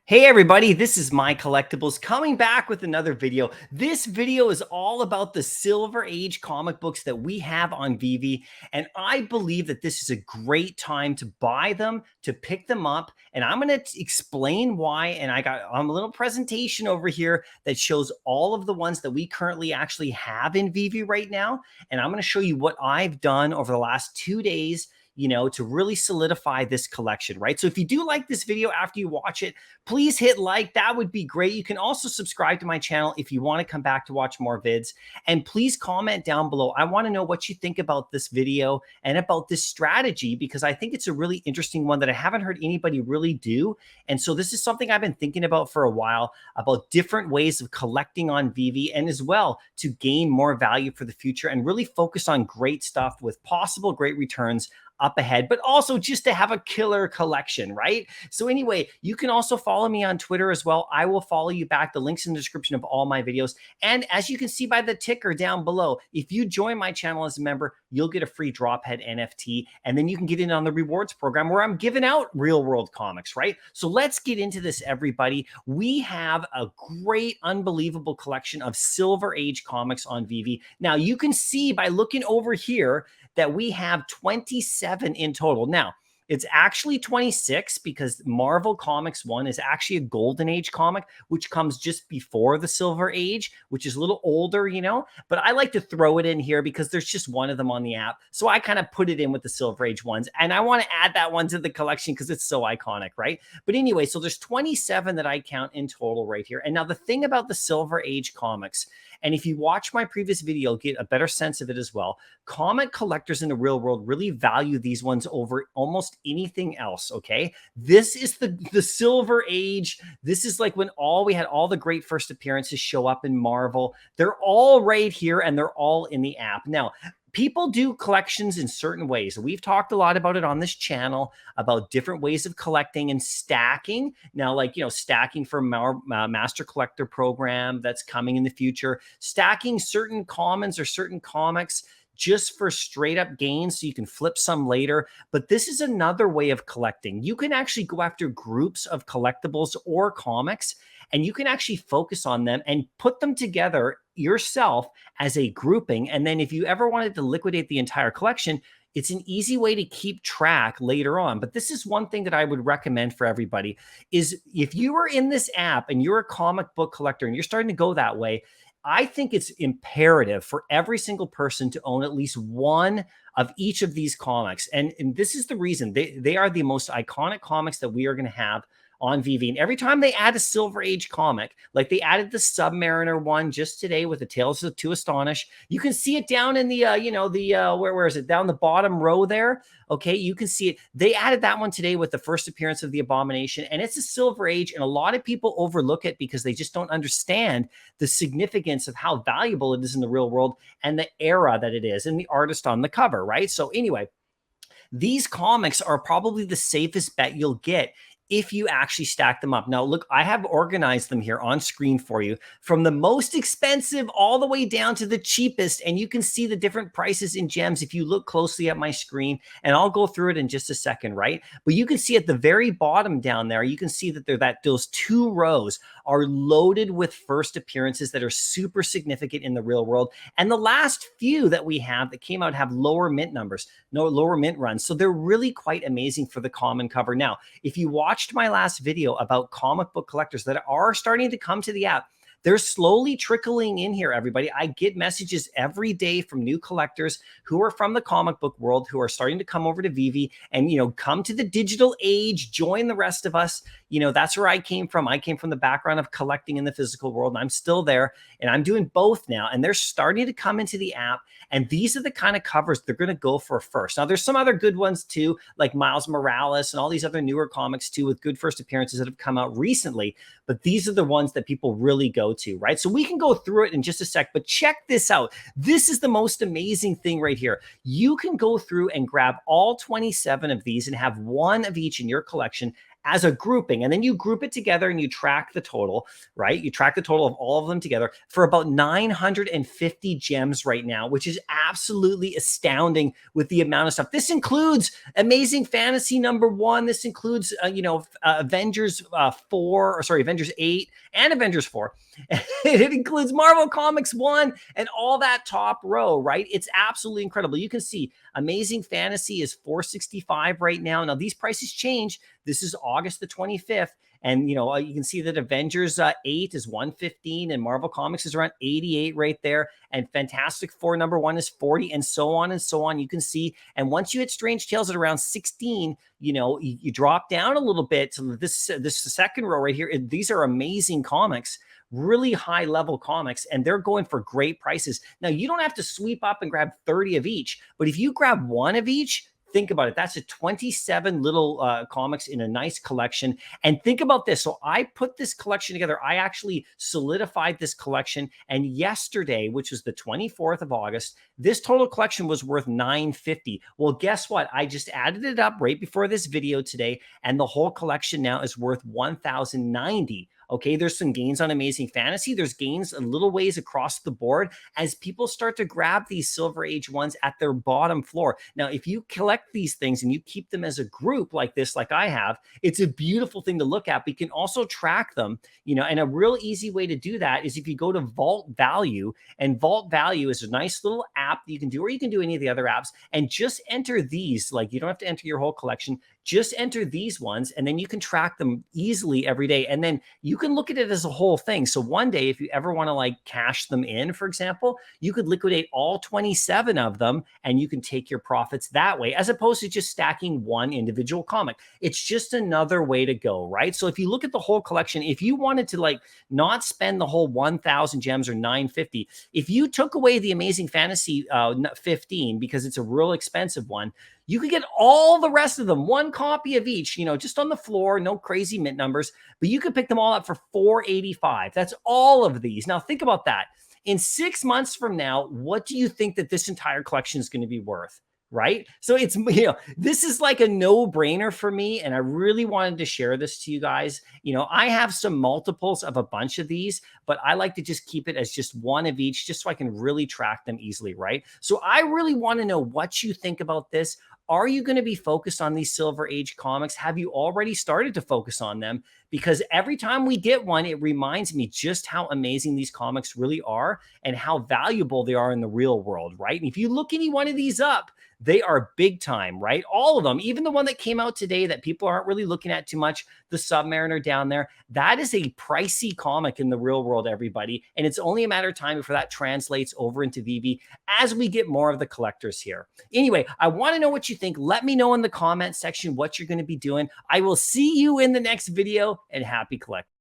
Hey everybody, this is MyCollectables coming back with another video. This video is all about the Silver Age comic books that we have on Veve, and I believe that this is a great time to buy them, to pick them up, and I'm going to explain why. And I got a little presentation over here that shows all of the ones that we currently actually have in Veve right now, and I'm going to show you what I've done over the last 2 days to really solidify this collection, right? So if you do like this video after you watch it, please hit like. That would be great. You can also subscribe to my channel if you want to come back to watch more vids. And please comment down below. I want to know what you think about this video and about this strategy, because I think it's a really interesting one that I haven't heard anybody really do. And so this is something I've been thinking about for a while, about different ways of collecting on Veve, and as well to gain more value for the future and really focus on great stuff with possible great returns up ahead, but also just to have a killer collection, right? So anyway, you can also follow me on Twitter as well. I will follow you back. The link's in the description of all my videos. And as you can see by the ticker down below, if you join my channel as a member, you'll get a free Drophead NFT, and then you can get in on the rewards program where I'm giving out real world comics, right? So let's get into this, everybody. We have a great, unbelievable collection of Silver Age comics on Veve. Now you can see by looking over here that we have 27 in total. Now, it's actually 26 because Marvel Comics 1 is actually a Golden Age comic, which comes just before the Silver Age, which is a little older, but I like to throw it in here because there's just one of them on the app. So I kind of put it in with the Silver Age ones, and I want to add that one to the collection because it's so iconic, right? But anyway, so there's 27 that I count in total right here. And now the thing about the Silver Age comics, and if you watch my previous video, you'll get a better sense of it as well. Comic collectors in the real world really value these ones over almost anything else, okay? This is the Silver Age. This is like when we had all the great first appearances show up in Marvel. They're all right here, and they're all in the app. Now, people do collections in certain ways. We've talked a lot about it on this channel, about different ways of collecting and stacking. Now, like, stacking for Master Collector program that's coming in the future, stacking certain commons or certain comics just for straight up gains so you can flip some later. But this is another way of collecting. You can actually go after groups of collectibles or comics, and you can actually focus on them and put them together yourself as a grouping. And then if you ever wanted to liquidate the entire collection, it's an easy way to keep track later on. But this is one thing that I would recommend for everybody is if you are in this app and you're a comic book collector and you're starting to go that way, I think it's imperative for every single person to own at least one of each of these comics. And this is the reason. They are the most iconic comics that we are going to have on Veve. And every time they add a Silver Age comic, like they added the Submariner one just today with the Tales to Astonish, you can see it down in the, where is it? Down the bottom row there. Okay, you can see it. They added that one today with the first appearance of the Abomination, and it's a Silver Age, and a lot of people overlook it because they just don't understand the significance of how valuable it is in the real world and the era that it is and the artist on the cover, right? So anyway, these comics are probably the safest bet you'll get if you actually stack them up. Now, look, I have organized them here on screen for you from the most expensive all the way down to the cheapest. And you can see the different prices in gems if you look closely at my screen, and I'll go through it in just a second, right? But you can see at the very bottom down there, you can see that those two rows are loaded with first appearances that are super significant in the real world. And the last few that we have that came out have lower mint numbers, no lower mint runs. So they're really quite amazing for the common cover. Now, if you watched my last video about comic book collectors that are starting to come to the app, they're slowly trickling in here, everybody. I get messages every day from new collectors who are from the comic book world, who are starting to come over to Veve and, come to the digital age, join the rest of us. That's where I came from. I came from the background of collecting in the physical world, and I'm still there, and I'm doing both now. And they're starting to come into the app, and these are the kind of covers they're going to go for first. Now, there's some other good ones too, like Miles Morales and all these other newer comics too, with good first appearances that have come out recently. But these are the ones that people really go to, right? So we can go through it in just a sec, but check this out. This is the most amazing thing right here. You can go through and grab all 27 of these and have one of each in your collection as a grouping, and then you group it together and you track the total, right? You track the total of all of them together for about 950 gems right now, which is absolutely astounding with the amount of stuff. This includes Amazing Fantasy #1. This includes, Avengers 4, or sorry, Avengers 8 and Avengers 4. It includes Marvel Comics 1 and all that top row, right? It's absolutely incredible. You can see Amazing Fantasy is $465 right now. Now, these prices change. This is August the 25th. And, you can see that Avengers 8 is $115 and Marvel Comics is around $88 right there. And Fantastic Four #1 is $40 and so on and so on. You can see. And once you hit Strange Tales at around 16, you drop down a little bit to this second row right here. These are amazing comics, really high level comics, and they're going for great prices. Now, you don't have to sweep up and grab 30 of each, but if you grab one of each, think about it. That's a 27 little comics in a nice collection. And think about this. So I put this collection together. I actually solidified this collection. And yesterday, which was the 24th of August, this total collection was worth $950. Well, guess what? I just added it up right before this video today, and the whole collection now is worth $1,090. Okay, there's some gains on Amazing Fantasy. There's gains a little ways across the board as people start to grab these Silver Age ones at their bottom floor. Now, if you collect these things and you keep them as a group like this, like I have, it's a beautiful thing to look at. But you can also track them, and a real easy way to do that is if you go to Vault Value, and Vault Value is a nice little app that you can do, or you can do any of the other apps, and just enter these. Like, you don't have to enter your whole collection. Just enter these ones, and then you can track them easily every day. And then you can look at it as a whole thing. So one day, if you ever want to like cash them in, for example, you could liquidate all 27 of them and you can take your profits that way, as opposed to just stacking one individual comic. It's just another way to go, right? So if you look at the whole collection, if you wanted to like not spend the whole 1,000 gems or 950, if you took away the Amazing Fantasy 15, because it's a real expensive one, you could get all the rest of them, one copy of each, just on the floor, no crazy mint numbers, but you could pick them all up for $485. That's all of these. Now, think about that. In 6 months from now, what do you think that this entire collection is going to be worth? Right? So it's, this is like a no-brainer for me. And I really wanted to share this to you guys. I have some multiples of a bunch of these, but I like to just keep it as just one of each, just so I can really track them easily, right? So I really want to know what you think about this. Are you going to be focused on these Silver Age comics? Have you already started to focus on them? Because every time we get one, it reminds me just how amazing these comics really are and how valuable they are in the real world, right? And if you look any one of these up, they are big time, right? All of them, even the one that came out today that people aren't really looking at too much, the Submariner down there, that is a pricey comic in the real world, everybody. And it's only a matter of time before that translates over into Veve as we get more of the collectors here. Anyway, I want to know what you think. Let me know in the comment section what you're going to be doing. I will see you in the next video, and happy collecting.